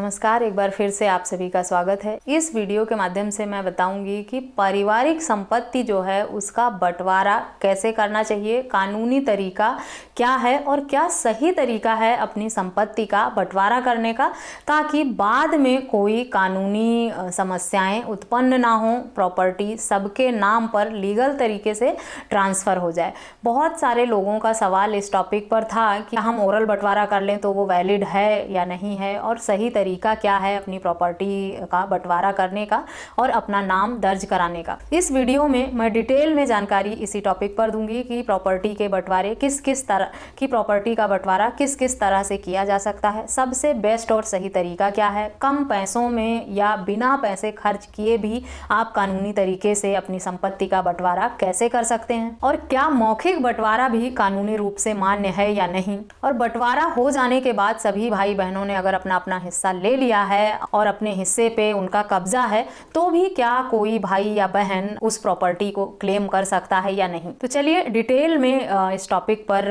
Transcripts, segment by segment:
नमस्कार, एक बार फिर से आप सभी का स्वागत है। इस वीडियो के माध्यम से मैं बताऊंगी कि पारिवारिक संपत्ति जो है उसका बंटवारा कैसे करना चाहिए, कानूनी तरीका क्या है और क्या सही तरीका है अपनी संपत्ति का बंटवारा करने का, ताकि बाद में कोई कानूनी समस्याएं उत्पन्न ना हो, प्रॉपर्टी सबके नाम पर लीगल तरीके से ट्रांसफ़र हो जाए। बहुत सारे लोगों का सवाल इस टॉपिक पर था कि हम ओरल बंटवारा कर लें तो वो वैलिड है या नहीं है, और सही तरीका क्या है अपनी प्रॉपर्टी का बंटवारा करने का और अपना नाम दर्ज कराने का। इस वीडियो में मैं डिटेल में जानकारी इसी टॉपिक पर दूंगी कि प्रॉपर्टी के बंटवारे किस किस तरह की प्रॉपर्टी का बंटवारा किस किस तरह से किया जा सकता है, सबसे बेस्ट और सही तरीका क्या है, कम पैसों में या बिना पैसे खर्च किए भी आप कानूनी तरीके से अपनी संपत्ति का बंटवारा कैसे कर सकते हैं, और क्या मौखिक बंटवारा भी कानूनी रूप से मान्य है या नहीं। और बंटवारा हो जाने के बाद सभी भाई बहनों ने अगर अपना अपना हिस्सा ले लिया है और अपने हिस्से पे उनका कब्जा है, तो भी क्या कोई भाई या बहन उस प्रॉपर्टी को क्लेम कर सकता है या नहीं। तो चलिए डिटेल में इस टॉपिक पर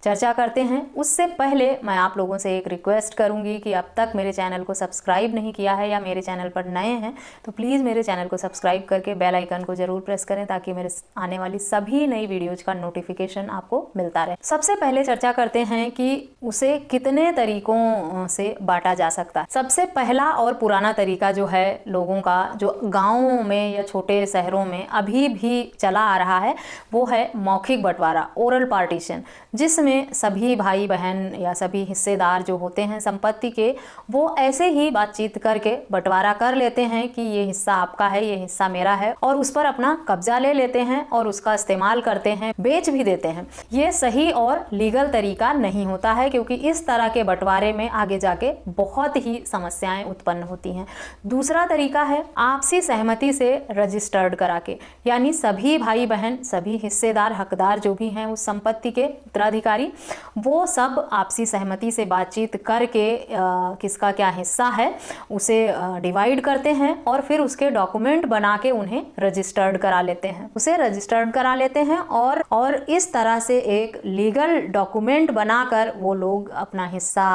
चर्चा करते हैं। उससे पहले मैं आप लोगों से एक रिक्वेस्ट करूंगी कि अब तक मेरे चैनल को सब्सक्राइब नहीं किया है या मेरे चैनल पर नए हैं तो प्लीज़ मेरे चैनल को सब्सक्राइब करके बेल आइकन को जरूर प्रेस करें, ताकि मेरे आने वाली सभी नई वीडियोज का नोटिफिकेशन आपको मिलता रहे। सबसे पहले चर्चा करते हैं कि उसे कितने तरीकों से बांटा जा सकता है। सबसे पहला और पुराना तरीका जो है लोगों का, जो गाँवों में या छोटे शहरों में अभी भी चला आ रहा है, वो है मौखिक बंटवारा, ओरल पार्टीशन, जिसमें सभी भाई बहन या सभी हिस्सेदार जो होते हैं संपत्ति के, वो ऐसे ही बातचीत करके बंटवारा कर लेते हैं कि ये हिस्सा आपका है, ये हिस्सा मेरा है, और उस पर अपना कब्जा ले लेते हैं और उसका इस्तेमाल करते हैं, बेच भी देते हैं। ये सही और लीगल तरीका नहीं होता है, क्योंकि इस तरह के बंटवारे में आगे जाके बहुत ही समस्याएं उत्पन्न होती हैं। दूसरा तरीका है आपसी सहमति से रजिस्टर्ड करा के, यानी सभी भाई बहन, सभी हिस्सेदार, हकदार जो भी हैं उस संपत्ति के उत्तराधिकारी, वो सब आपसी सहमति से बातचीत करके किसका क्या हिस्सा है उसे डिवाइड करते हैं और फिर उसके डॉक्यूमेंट बना के उन्हें रजिस्टर्ड करा लेते हैं, उसे रजिस्टर्ड करा लेते हैं और इस तरह से एक लीगल डॉक्यूमेंट बनाकर वो लोग अपना हिस्सा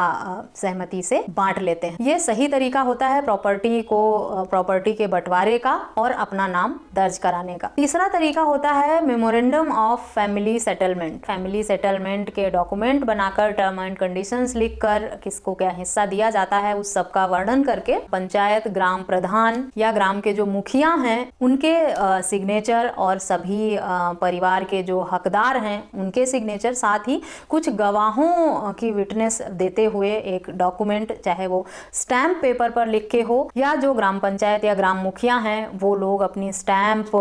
सहमति से बांट लेते हैं। ये सही तरीका होता है प्रॉपर्टी के बंटवारे का और अपना नाम दर्ज कराने का। तीसरा तरीका होता है memorandum of family settlement. Family settlement के डॉक्यूमेंट बनाकर, टर्म एंड कंडीशंस लिखकर, किसको क्या हिस्सा दिया जाता है उस सब का वर्णन करके पंचायत, ग्राम प्रधान या ग्राम के जो मुखिया हैं उनके सिग्नेचर और सभी परिवार के जो हकदार हैं उनके सिग्नेचर, साथ ही कुछ गवाहों की विटनेस देते हुए एक डॉक्यूमेंट, चाहे वो स्टैम्प पेपर पर लिख के हो या जो ग्राम पंचायत या ग्राम मुखिया हैं वो लोग अपनी स्टैम्प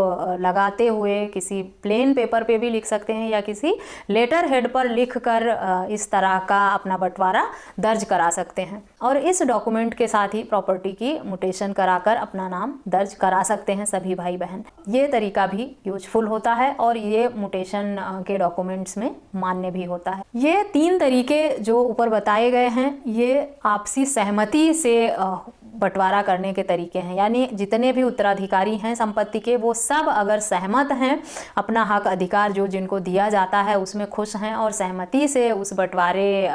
लगाते हुए किसी प्लेन पेपर पे भी लिख सकते हैं या किसी लेटर हेड पर लिखकर इस तरह का अपना बंटवारा दर्ज करा सकते हैं, और इस डॉक्यूमेंट के साथ ही प्रॉपर्टी की म्यूटेशन कराकर अपना नाम दर्ज करा सकते हैं सभी भाई बहन। ये तरीका भी यूजफुल होता है और ये म्यूटेशन के डॉक्यूमेंट्स में मान्य भी होता है। ये तीन तरीके जो ऊपर बताए गए हैं ये आपसी सहमति से बंटवारा करने के तरीके हैं, यानी जितने भी उत्तराधिकारी हैं संपत्ति के वो सब अगर सहमत हैं, अपना हक अधिकार जो जिनको दिया जाता है उसमें खुश हैं और सहमति से उस बंटवारे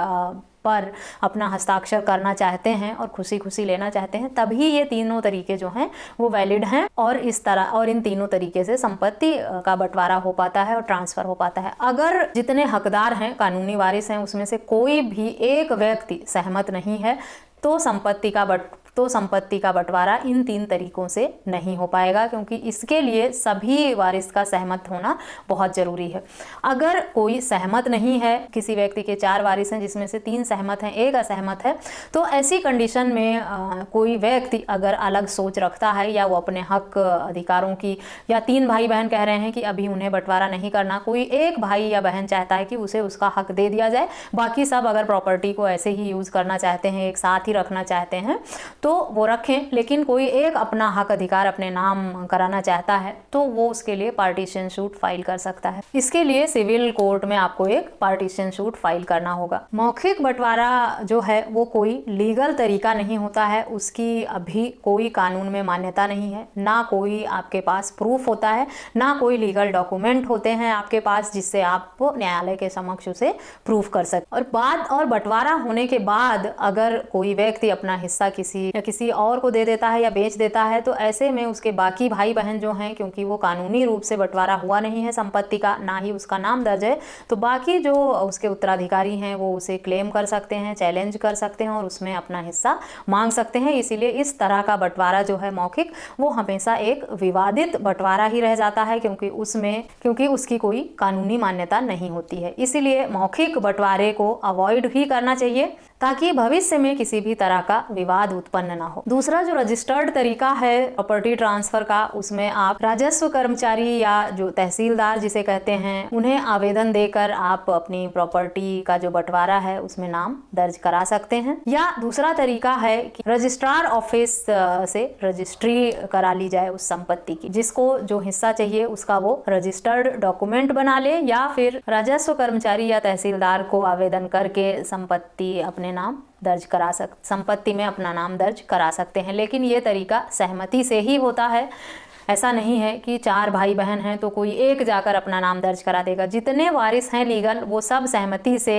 पर अपना हस्ताक्षर करना चाहते हैं और खुशी खुशी लेना चाहते हैं, तभी ये तीनों तरीके जो हैं वो वैलिड हैं और इस तरह और इन तीनों तरीके से संपत्ति का बंटवारा हो पाता है और ट्रांसफर हो पाता है। अगर जितने हकदार हैं, कानूनी वारिस हैं, उसमें से कोई भी एक व्यक्ति सहमत नहीं है तो संपत्ति का बंटवारा इन तीन तरीकों से नहीं हो पाएगा, क्योंकि इसके लिए सभी वारिस का सहमत होना बहुत ज़रूरी है। अगर कोई सहमत नहीं है, किसी व्यक्ति के 4 वारिस हैं जिसमें से 3 सहमत हैं, 1 असहमत है, तो ऐसी कंडीशन में कोई व्यक्ति अगर अलग सोच रखता है या वो अपने हक अधिकारों की, या 3 भाई बहन कह रहे हैं कि अभी उन्हें बंटवारा नहीं करना, कोई एक भाई या बहन चाहता है कि उसे उसका हक दे दिया जाए, बाकी सब अगर प्रॉपर्टी को ऐसे ही यूज़ करना चाहते हैं, एक साथ ही रखना चाहते हैं, तो तो वो रखें, लेकिन कोई एक अपना हक अधिकार अपने नाम कराना चाहता है तो वो उसके लिए पार्टीशन सूट फाइल कर सकता है। इसके लिए सिविल कोर्ट में आपको एक पार्टीशन सूट फाइल करना होगा। मौखिक बंटवारा जो है वो कोई लीगल तरीका नहीं होता है, उसकी अभी कोई कानून में मान्यता नहीं है, ना कोई आपके पास प्रूफ होता है, ना कोई लीगल डॉक्यूमेंट होते हैं आपके पास जिससे आप न्यायालय के समक्ष उसे प्रूफ कर सकते। और बंटवारा होने के बाद अगर कोई व्यक्ति अपना हिस्सा किसी और को दे देता है या बेच देता है तो ऐसे में उसके बाकी भाई बहन जो हैं, क्योंकि वो कानूनी रूप से बंटवारा हुआ नहीं है संपत्ति का, ना ही उसका नाम दर्ज है, तो बाकी जो उसके उत्तराधिकारी हैं वो उसे क्लेम कर सकते हैं, चैलेंज कर सकते हैं और उसमें अपना हिस्सा मांग सकते हैं। इसीलिए इस तरह का बंटवारा जो है मौखिक, वो हमेशा एक विवादित बंटवारा ही रह जाता है, क्योंकि उसकी कोई कानूनी मान्यता नहीं होती है। इसीलिए मौखिक बंटवारे को अवॉइड ही करना चाहिए ताकि भविष्य में किसी भी तरह का विवाद उत्पन्न ना हो। दूसरा जो रजिस्टर्ड तरीका है प्रॉपर्टी ट्रांसफर का, उसमें आप राजस्व कर्मचारी या जो तहसीलदार जिसे कहते हैं उन्हें आवेदन देकर आप अपनी प्रॉपर्टी का जो बंटवारा है उसमें नाम दर्ज करा सकते हैं। या दूसरा तरीका है कि रजिस्ट्रार ऑफिस से रजिस्ट्री करा ली जाए उस संपत्ति की, जिसको जो हिस्सा चाहिए उसका वो रजिस्टर्ड डॉक्यूमेंट बना ले, या फिर राजस्व कर्मचारी या तहसीलदार को आवेदन करके संपत्ति में अपना नाम दर्ज करा सकते हैं। लेकिन ये तरीका सहमति से ही होता है। ऐसा नहीं है कि 4 भाई बहन हैं तो कोई एक जाकर अपना नाम दर्ज करा देगा। जितने वारिस हैं लीगल, वो सब सहमति से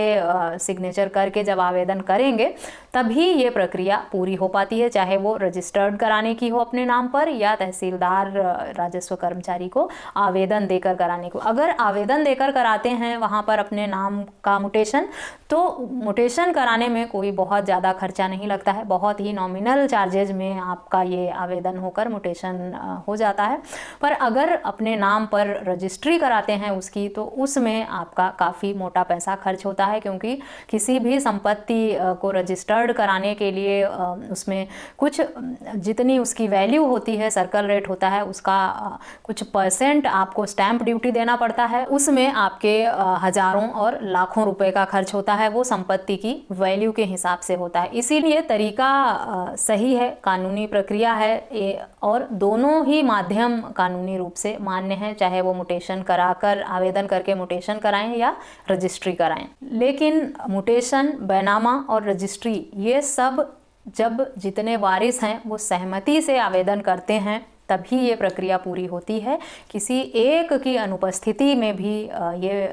सिग्नेचर करके जब आवेदन करेंगे तभी ये प्रक्रिया पूरी हो पाती है, चाहे वो रजिस्टर्ड कराने की हो अपने नाम पर या तहसीलदार राजस्व कर्मचारी को आवेदन देकर कराने को। अगर आवेदन देकर कराते हैं वहाँ पर अपने नाम का मुटेशन, तो मुटेशन कराने में कोई बहुत ज़्यादा खर्चा नहीं लगता है, बहुत ही नॉमिनल चार्जेज में आपका ये आवेदन होकर मुटेशन हो जाता है। पर अगर अपने नाम पर रजिस्ट्री कराते हैं उसकी, तो उसमें आपका काफ़ी मोटा पैसा खर्च होता है, क्योंकि किसी भी संपत्ति को रजिस्टर्ड कराने के लिए उसमें कुछ जितनी उसकी वैल्यू होती है, सर्कल रेट होता है, उसका कुछ % आपको स्टैंप ड्यूटी देना पड़ता है। उसमें आपके हजारों और लाखों रुपए का खर्च होता है, वो संपत्ति की वैल्यू के हिसाब से होता है। इसीलिए तरीका सही है, कानूनी प्रक्रिया है और दोनों ही माध्यम कानूनी रूप से मान्य है, चाहे वो मुटेशन कराकर आवेदन करके मुटेशन कराएं या रजिस्ट्री कराएं। लेकिन मुटेशन, बैनामा और रजिस्ट्री, ये सब जब जितने वारिस हैं वो सहमति से आवेदन करते हैं तभी ये प्रक्रिया पूरी होती है। किसी एक की अनुपस्थिति में भी ये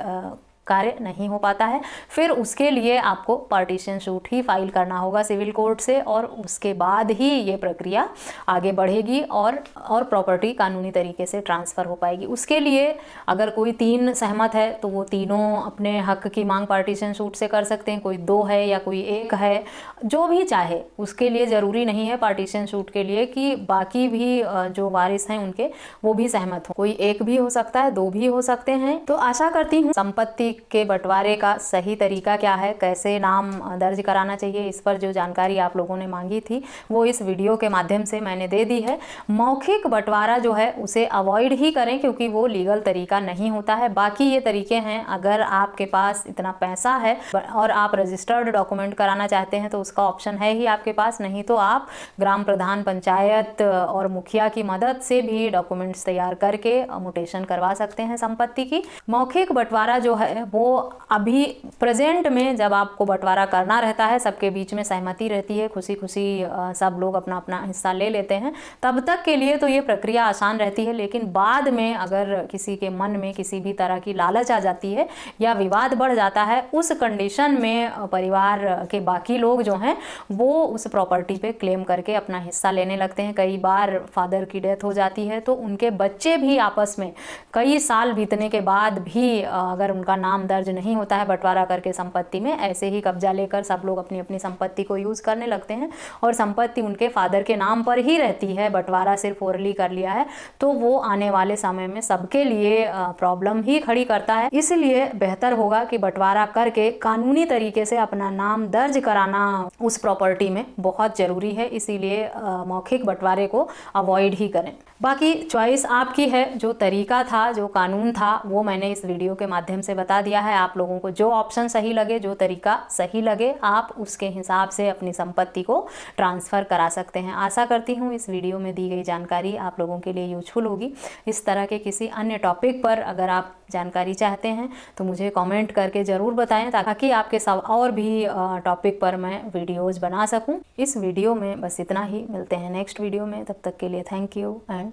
कार्य नहीं हो पाता है। फिर उसके लिए आपको पार्टीशन सूट ही फाइल करना होगा सिविल कोर्ट से, और उसके बाद ही ये प्रक्रिया आगे बढ़ेगी और प्रॉपर्टी कानूनी तरीके से ट्रांसफ़र हो पाएगी। उसके लिए अगर कोई 3 सहमत है तो वो तीनों अपने हक की मांग पार्टीशन सूट से कर सकते हैं, कोई 2 है या कोई 1 है, जो भी चाहे। उसके लिए ज़रूरी नहीं है पार्टीशन सूट के लिए कि बाकी भी जो वारिस हैं उनके वो भी सहमत हो, कोई 1 भी हो सकता है, 2 भी हो सकते हैं। तो आशा करती हूँ संपत्ति के बंटवारे का सही तरीका क्या है, कैसे नाम दर्ज कराना चाहिए, इस पर जो जानकारी आप लोगों ने मांगी थी वो इस वीडियो के माध्यम से मैंने दे दी है। मौखिक बंटवारा जो है उसे अवॉइड ही करें, क्योंकि वो लीगल तरीका नहीं होता है। बाकी ये तरीके हैं, अगर आपके पास इतना पैसा है और आप रजिस्टर्ड डॉक्यूमेंट कराना चाहते हैं तो उसका ऑप्शन है ही आपके पास, नहीं तो आप ग्राम प्रधान, पंचायत और मुखिया की मदद से भी डॉक्यूमेंट्स तैयार करके मुटेशन करवा सकते हैं संपत्ति की। मौखिक बंटवारा जो है वो अभी प्रेजेंट में जब आपको बंटवारा करना रहता है, सबके बीच में सहमति रहती है, खुशी खुशी सब लोग अपना अपना हिस्सा ले लेते हैं, तब तक के लिए तो ये प्रक्रिया आसान रहती है। लेकिन बाद में अगर किसी के मन में किसी भी तरह की लालच आ जाती है या विवाद बढ़ जाता है, उस कंडीशन में परिवार के बाकी लोग जो हैं वो उस प्रॉपर्टी पे क्लेम करके अपना हिस्सा लेने लगते हैं। कई बार फादर की डेथ हो जाती है तो उनके बच्चे भी आपस में कई साल बीतने के बाद भी अगर उनका नाम दर्ज नहीं होता है बंटवारा करके संपत्ति में, ऐसे ही कब्जा लेकर सब लोग अपनी अपनी संपत्ति को यूज करने लगते हैं और संपत्ति उनके फादर के नाम पर ही रहती है, बंटवारा सिर्फ ओरली कर लिया है, तो वो आने वाले समय में सबके लिए प्रॉब्लम ही खड़ी करता है। इसलिए बेहतर होगा कि बंटवारा करके कानूनी तरीके से अपना नाम दर्ज कराना उस प्रॉपर्टी में बहुत जरूरी है। इसीलिए मौखिक बंटवारे को अवॉइड ही करें। बाकी चॉइस आपकी है, जो तरीका था, जो कानून था, वो मैंने इस वीडियो के माध्यम से बता दिया है। आप लोगों को जो ऑप्शन सही लगे, जो तरीका सही लगे, आप उसके हिसाब से अपनी संपत्ति को ट्रांसफ़र करा सकते हैं। आशा करती हूँ इस वीडियो में दी गई जानकारी आप लोगों के लिए यूजफुल होगी। इस तरह के किसी अन्य टॉपिक पर अगर आप जानकारी चाहते हैं तो मुझे कमेंट करके ज़रूर बताएं, ताकि आपके साथ और भी टॉपिक पर मैं वीडियोज़ बना सकूं। इस वीडियो में बस इतना ही, मिलते हैं नेक्स्ट वीडियो में। तब तक के लिए थैंक यू एंड